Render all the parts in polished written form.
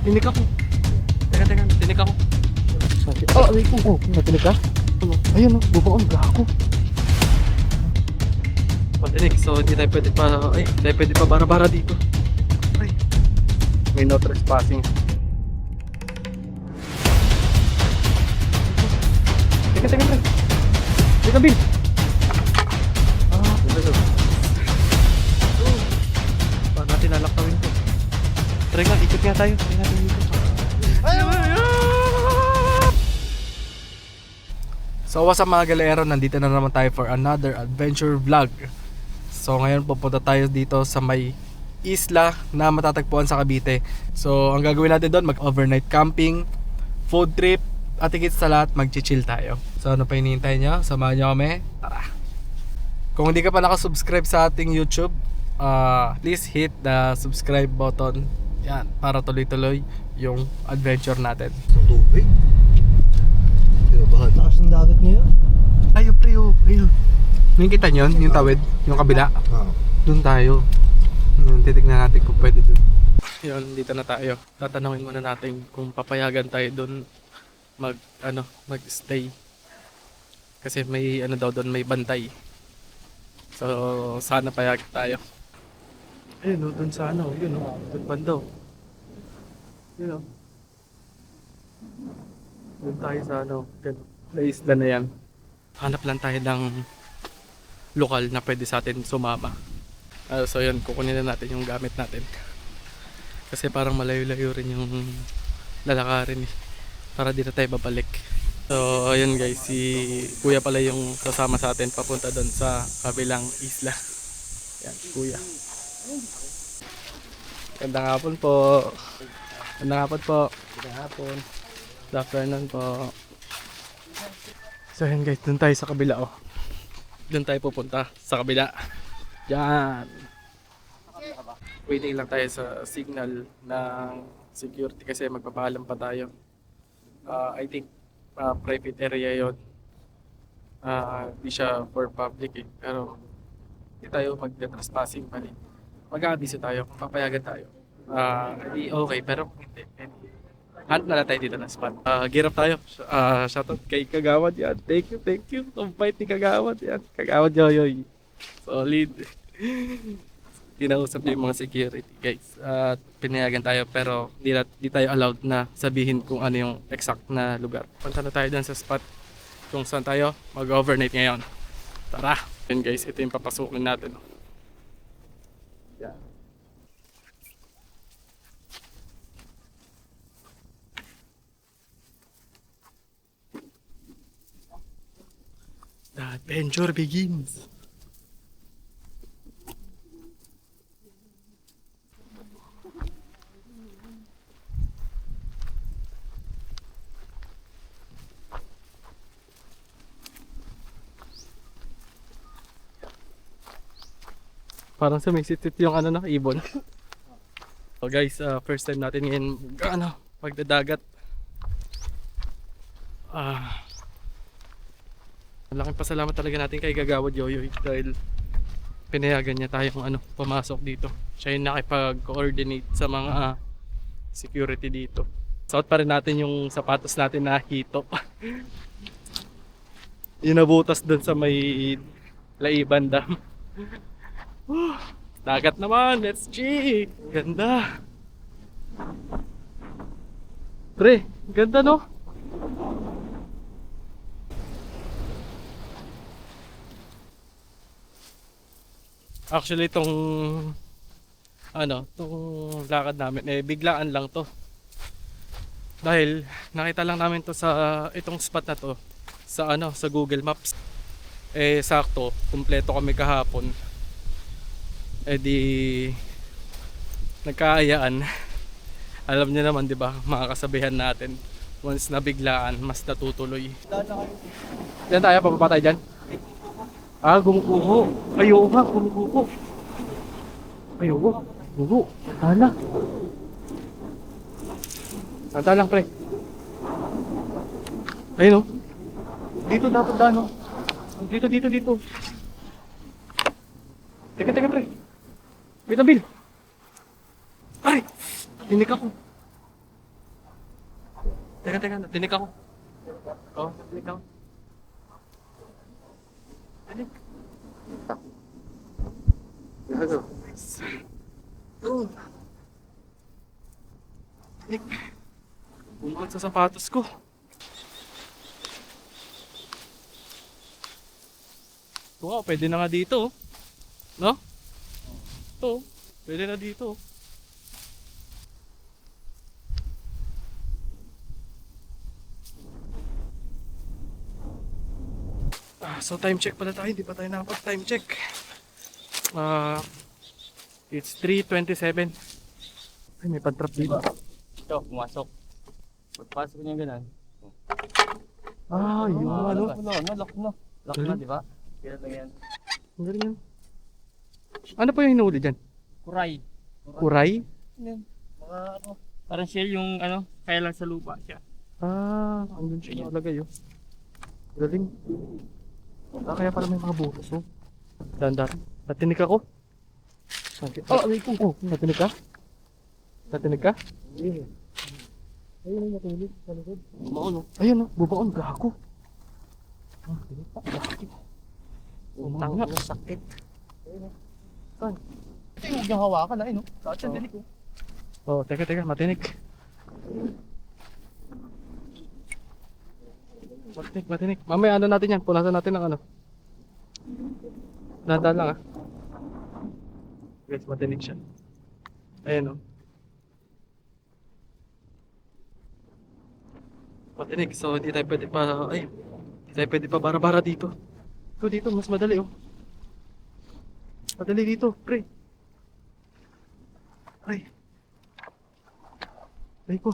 Tinik ako. Teka, tinik ako. Oh, ay ko. Oh, natinig ka? Ayun, bubaon, gago. Patinik, so hindi tayo pwede pa, hindi tayo pwede pa bara-bara dito. Ay, may no trespassing. Teka, pre. Teka, Bill. Paano natin nalaktawin ko? Try nga, ikot nga tayo. Try natin dito. So what's up mga galero, nandito na naman tayo for another adventure vlog. So ngayon pupunta tayo dito sa may isla na matatagpuan sa Cavite. So ang gagawin natin doon, mag-overnight camping, food trip, at higit sa lahat, mag-chill tayo. So ano pa hinihintay nyo? Samahan nyo kami. Tara! Kung hindi ka pa nakasubscribe sa ating YouTube, please hit the subscribe button. Yan, para tuloy-tuloy yung adventure natin. Sa tubig. Kinabahan. Lakas ng dagat ngayon. Ayo pre, oh. Ayun. Nakikita nyo yun? Yung tawid? Yung kabila? Doon tayo. Titignan natin kung pwede doon. Yun, dito na tayo. Tatanungin muna natin kung papayagan tayo doon mag-stay. Kasi may daw doon, may bantay. So, sana payagan tayo. Ayun, doon sa yun doon bando. Yun doon tayo sa sa isla na yan. Hanap lang tayo ng lokal na pwede sa atin sumama. So yun, kukunin na natin yung gamit natin. Kasi parang malayo-layo rin yung lalakarin para di na tayo babalik. So ayun guys, si kuya pala yung kasama sa atin papunta doon sa kabilang isla. Yan, si kuya. Gandang hapon po. Gandang hapon po. Gandang hapon. Good afternoon po. So ayun guys, doon tayo sa kabila oh. Doon tayo pupunta sa kabila. Diyan. Waiting lang tayo sa signal ng security kasi magpapaalam pa tayo. I think private area yon. Di siya for public eh. Pero hindi tayo mag-trespassing pa rin. Mag-aabiso tayo, papayagan tayo. Hindi okay, pero hindi. Hunt na lang tayo dito na spot. Gear up tayo. Shoutout kay Kagawad yan. Thank you. Ang bait ni Kagawad yan. Kagawad yoyoy. Solid. Kinausap niya yung mga security guys. Pinayagan tayo pero di tayo allowed na sabihin kung ano yung exact na lugar. Punta na tayo dun sa spot kung saan tayo mag-overnight ngayon. Tara! Yun guys, ito yung papasukin natin. Yan. The adventure begins. Parang sumisit yung ibon. So guys, first time natin ngayon magdadagat. Malaking pasalamat talaga natin kay Gagawad Yoyoy dahil pinayagan niya tayong pumasok dito. Siya yung nakipag-coordinate sa mga security dito. Suot pa rin natin yung sapatos natin na hito. Yung nabutas dun sa may Laiban Dam. Dagat naman, let's G! Ganda! Pre, ganda no? Actually itong lakad namin biglaan lang to. Dahil nakita lang namin to sa itong spot na to sa Google Maps. Sakto, kumpleto kami kahapon. Di nagkaayaan. Alam niyo naman 'di ba, mga kasabihan natin. Once na biglaan, mas natutuloy. Diyan tayo, pababa tayo dyan. Gumuguho. Ayaw nga, gumuguho. Ayaw nga, gumuguho. Hala. Santa lang pre. Ayun o. Dito dapat daan o. Dito. Teka pre. Wait a Bill. Ay! Tinik ako. Teka, tinik ako. Oh, tinik ako. Tinik. Gago. Oh. Tinik. Bumagod sa sapatos ko. Wow, pwede na nga dito. No? Ito, pwede na dito. So time check pala tayo, hindi pa tayo nakapag time check. It's 3:27. Ay, may pag-trap dito. Ito, pumasok. Pagpasok niya ganun. Yung ano. Lock na. Lock na, di ba? Kaya lang yan. Ang galing yan. Ano po yung hinuli dyan? Kuray. Kuray? Yan. Mga ano. Parang shell yung ano, kaya lang sa lupa siya. Andun siya nakalagay oh. Galing. Kaya pala may mga butas oh. Dandar. Natinig ako. Aray ko. Oh, natinig ka? Natinig ka? Ayun ang natinig sa likod. Bubaon oh. Ayun oh, bubaon. Gago. Tinig pa. Bakit? Utang nga. Sakit. Saan? Ito yung huwag niyang hawakan na, no? Kahit siya dinig ko. Oh, teka, matinig. Matinig. Mamaya ano natin yan, punasan natin ng ano. Dahan lang ah. Guys, matinig siya. Ayan oh. Matinig, so hindi tayo pwede pa, hindi tayo pwede pa bara-bara dito. So dito, mas madali oh. Madali dito, pre. Ay ko.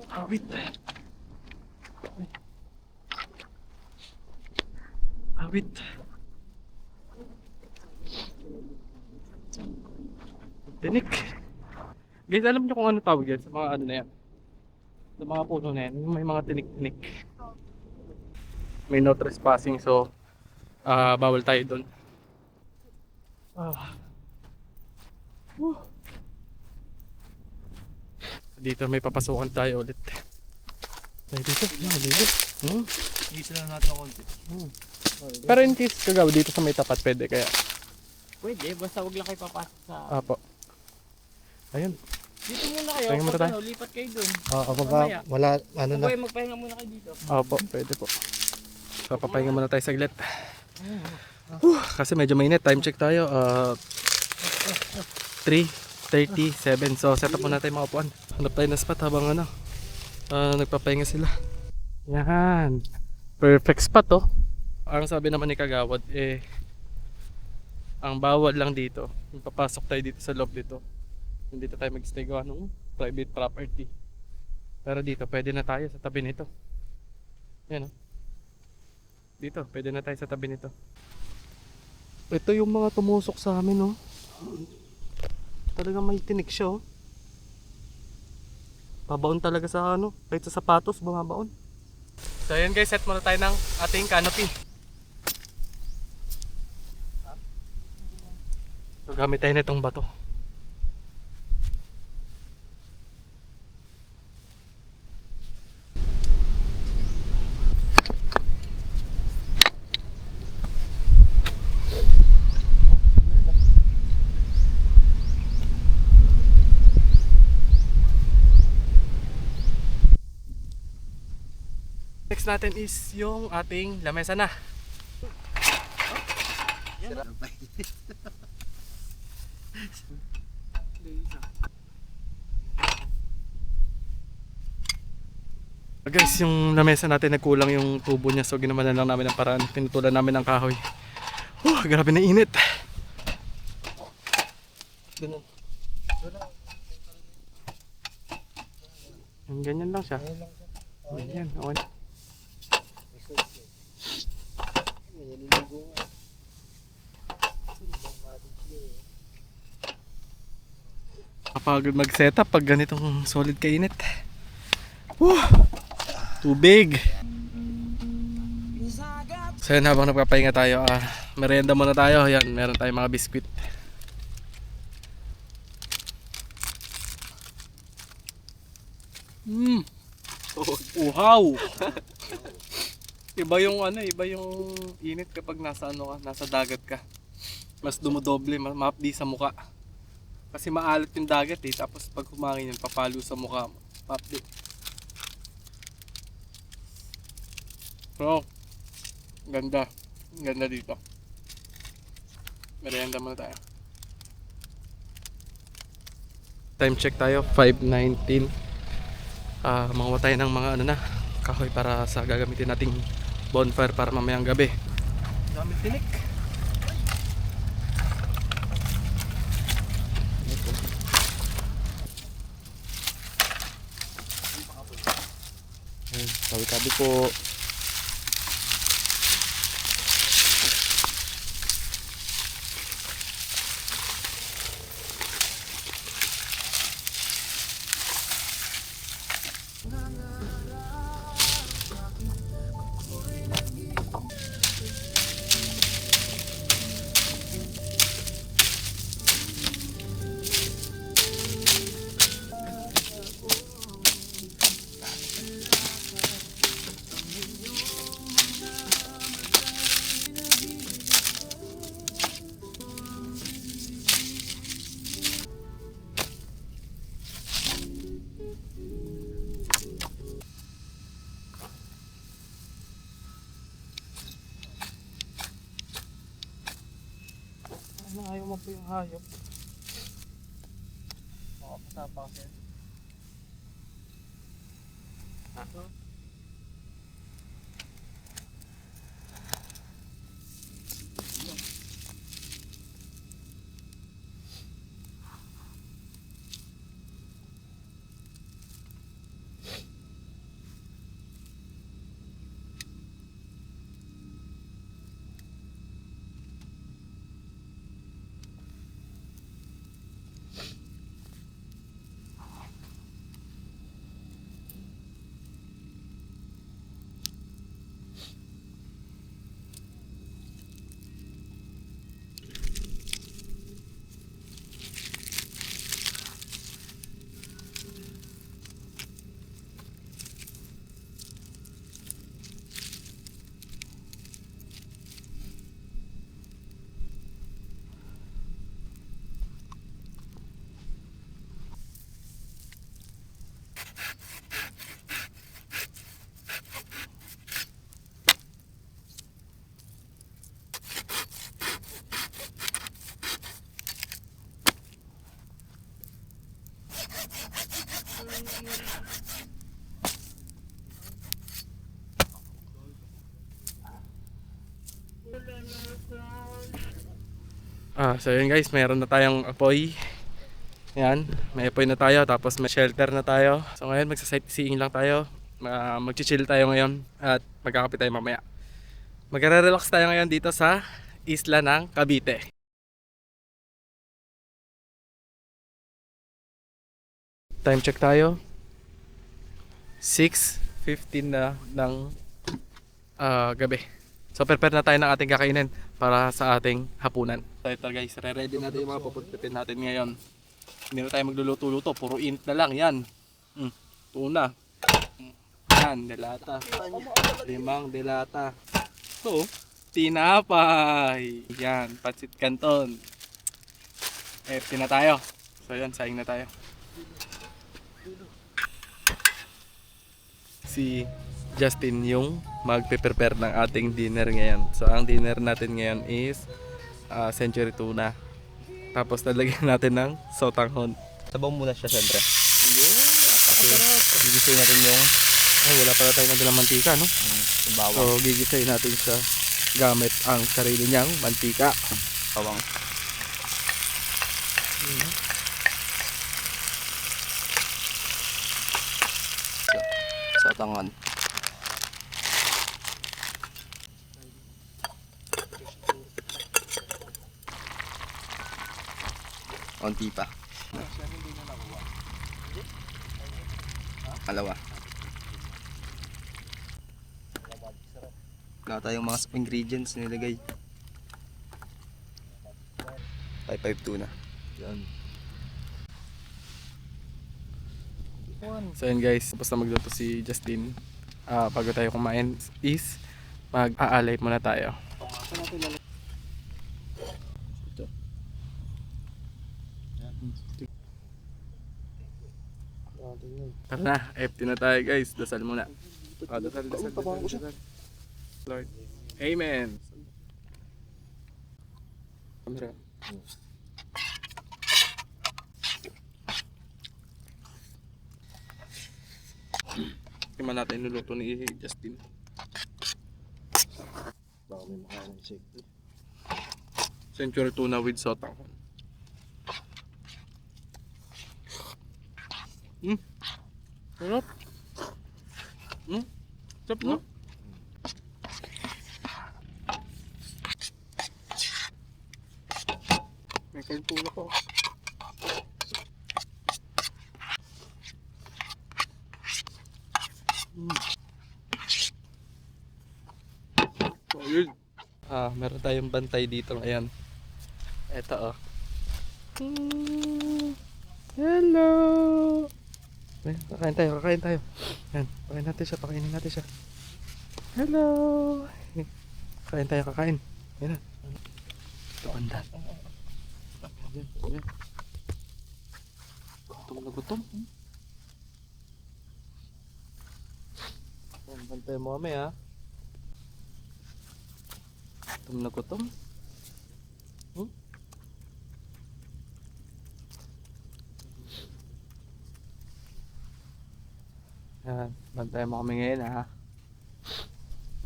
Awit. Awit. Tinik. Guys, alam niyo kung ano tawag yan sa mga ano na yan? Sa mga puno na yan, may mga tinik-tinik. May no trespassing, so bawal tayo doon. Dito may papasukan tayo ulit. Tayo dito, maliliit. Isa lang natin ang konti. Pero in case kagawa dito sa may tapat, pwede kaya. Pwede, basta huwag lang kayo papasok sa... Apo. Ayun. Dito muna kayo, Pahinga muna pag tayo. ano, lipat kayo dun. Pagka wala, ano na. Okay, magpahinga muna kayo dito. Opo, pwede po. So, papahinga muna tayo saglit. Kasi medyo mainit. Time check tayo. 3:37. So, set up muna tayo mga upuan. Hanap tayo na spot habang ano, nagpapahinga sila. Yan. Perfect spot oh. Ang sabi naman ni Kagawad, ang bawal lang dito, yung papasok tayo dito sa loob dito. Hindi tayo mag-stay gawa ng private property. Pero dito, pwede na tayo sa tabi nito. Yan oh. Dito, pwede na tayo sa tabi nito. Ito yung mga tumusok sa amin oh. Talagang may tinik siya oh. Babaon talaga sa ano, kahit sa sapatos bumabaon. So ayan guys, set muna tayo ng ating canopy. So gamit tayo nitong bato. Next natin is yung ating lamesa na. Guys, yung lamesa natin nagkulang yung tubo niya, so ginawa na lang namin ang paraan. Pinutulan namin ng kahoy. Grabe na init. Ganun. Ganyan lang siya. Ganyan, okay. Kapag mag-setup pag ganitong solid kainit. Tubig. So yun, habang nagpapahinga tayo, merienda muna tayo. Yan, meron tayong mga biskwit. Uhaw! Iba yung iba yung init kapag nasa nasa dagat ka. Mas dumodoble, mapdi sa muka. Kasi maalat yung dagat eh, tapos pag humangin yun, papalo sa mukha mo. Mapdi. Bro, ganda. Ganda dito. Merienda muna tayo. Time check tayo, 5:19. Manguha tayo ng mga kahoy para sa gagamitin nating bonfire para mamayang gabi. Daming tinik. Tabi-tabi po. Ayaw mo po yung hayop. Makapasapa kasi. So yun guys, mayroon na tayong apoy. Yan, may apoy na tayo, tapos may shelter na tayo. So ngayon magsa-sightseeing lang tayo. Mag-chill tayo ngayon at magkakape tayo mamaya. Magre-relax tayo ngayon dito sa isla ng Cavite. Time check tayo. 6:15 na ng gabi. So prepare na tayo ng ating kakainin para sa ating hapunan. So ito guys, re-ready natin yung mga pupuntitin natin ngayon. Hindi na tayo magluluto-luto, puro init na lang yan. Tuna. Yan, delata. 5 delata. So, tinapay. Yan, patsit canton. Na tayo. So yan, saing na tayo. Si Justin yung magpe-prepare ng ating dinner ngayon. So ang dinner natin ngayon is century tuna. Tapos lalagyan natin ng sotanghon. Sabaw muna siya siyempre. Gigisayin natin yung wala pala tayong nadalang mantika, no? Bawang. So gigisayin natin siya gamit ang sarili niyang mantika. Bawang. Sa tangan. Konti pa. Kalawa. Wala tayong mga ingredients nilagay. 5-5 tuna. Yan. So yun guys, tapos na magluto si Justin. Bago tayo kumain is mag-aalay muna tayo. Tara na, FT na tayo guys. Dasal muna. Dasal. Lord. Amen. Camera. Tingnan natin nuluto ni Justin. Baka may makain ng shake. Century tuna with sotang. Sarap. Sarap no? May kain tuna ko. Ayun. Meron tayong bantay dito ngayon. Eto oh. Hello. Kakain tayo. Yan, pakainin natin siya. Hello. Kakain. Yan na. Ito anda. Yan. Gutom. Yan, bantay mo kami ha. Gutom. Yan, bantayan mo kami ngayon ha.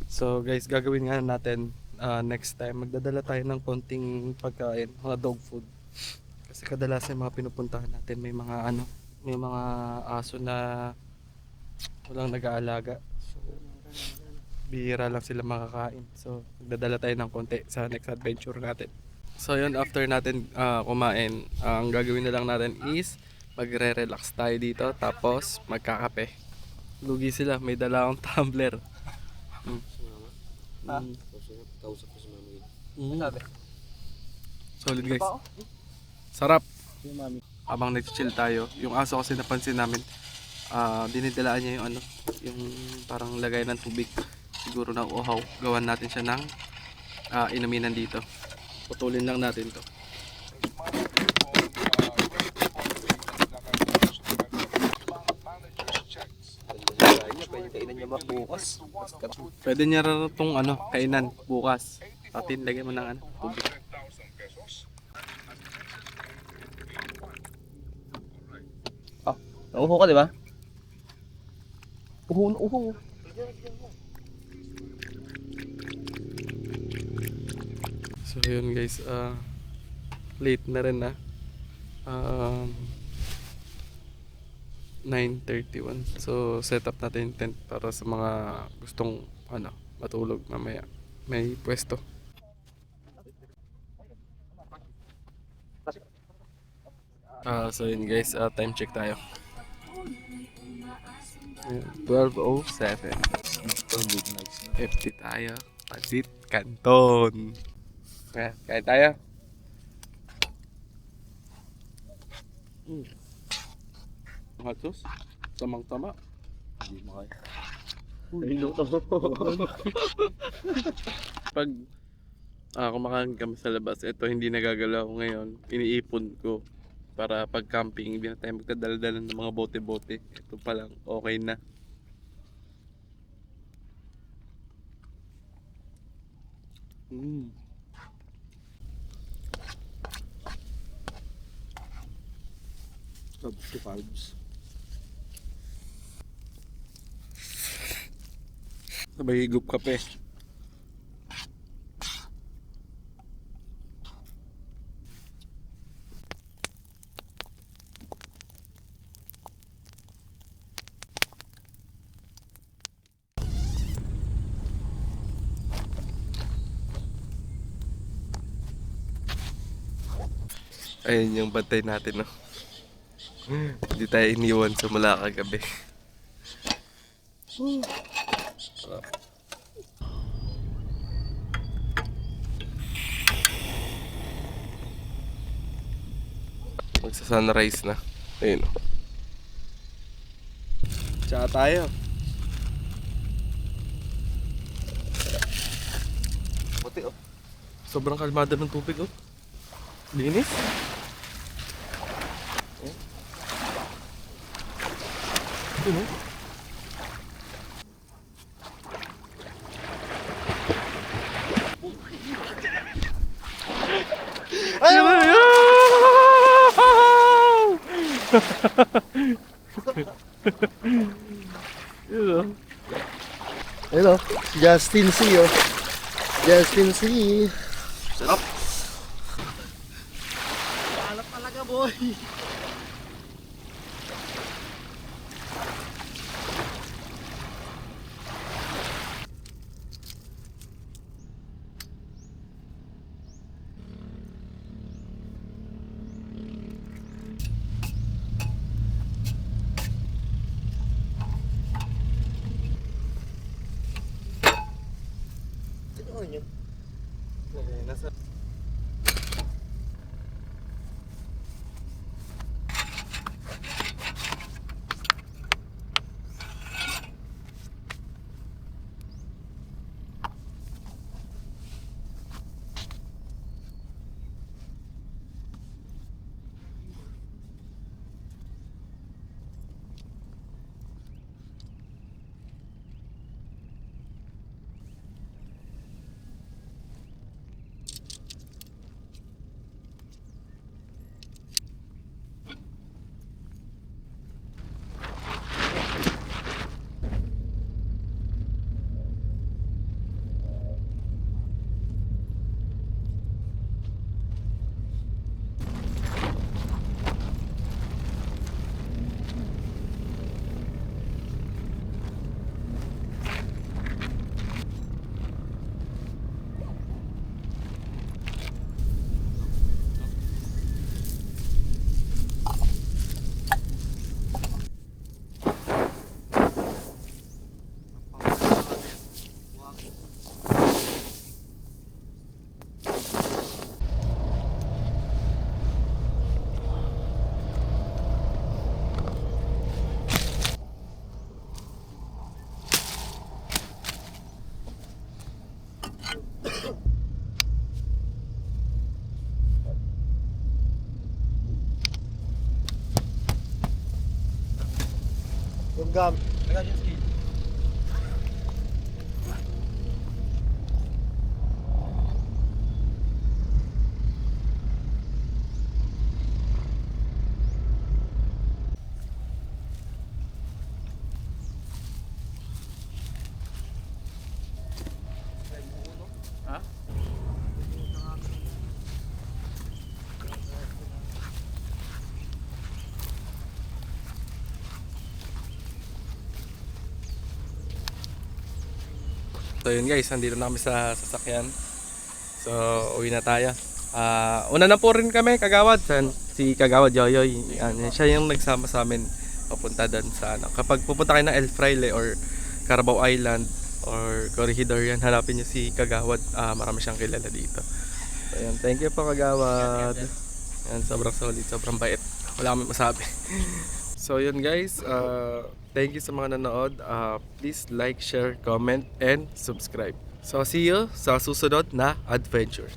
So guys, gagawin nga natin next time, magdadala tayo ng konting pagkain, mga dog food. Kasi kadalasan yung mga pinupuntahan natin may mga aso na walang nag-aalaga. So bihira lang sila makakain. So magdadala tayo ng konti sa next adventure natin. So yun, after natin kumain, ang gagawin na lang natin is magre-relax tayo dito, tapos magkakape. Lugi sila, may dala akong tumbler. Kausap ko si mami. Solid guys. Sarap. Habang nag-chill tayo, yung aso kasi napansin namin, dinidalaan niya yung parang lagay ng tubig. Siguro na uhaw. Gawan natin siya ng inuminan dito. Putulin lang natin to. Pwede niya rin itong kainan bukas. Atin, lagyan mo ng tubig. Nauho ka, di ba? Uho. So yun guys, late na rin na. 9:31. So set up natin yung tent para sa mga gustong matulog mamaya. May pwesto. So yun guys, time check tayo. 12:07. FT tayo. Pansit Canton. Kain tayo. Hot sauce? Tamang-tama. Hindi mo kaya. Niluto. Pag kumakain kami sa labas, ito hindi nagagalaw ngayon. Iniipon ko para pag camping, hindi na tayo magdadala-dala ng mga bote-bote. Ito pa lang, okay na. Carbs to carbs. Sabay higup kape. Ayun yung bantay natin, no? Hindi tayo iniwan sa mula kagabi. Magsa-sunrise na. Ayun. Tsaka tayo. Puti oh. Sobrang kalmado ng tubig oh. Linis. Yun oh. Yun, oh. Ayun oh. Justin C oh. Justin C. Sarap. Alat talaga boy. Ano yun? Nasa... Yung gamit. So yun guys, nandito na kami sa sasakyan. So uwi na tayo. Una na po rin kami, Kagawad. Si Kagawad Yoyoy. Yan, siya yung nagsama sa amin papunta doon sa ano. Kapag pupunta kayo ng El Fraile or Carabao Island or Corregidor, yan, hanapin niyo si Kagawad. Marami siyang kilala dito. So yan, thank you po Kagawad. Yan, sobrang solid, sobrang bait. Wala kami masabi. So yun guys, thank you sa mga nanood. Please like, share, comment, and subscribe. So see you sa susunod na adventure.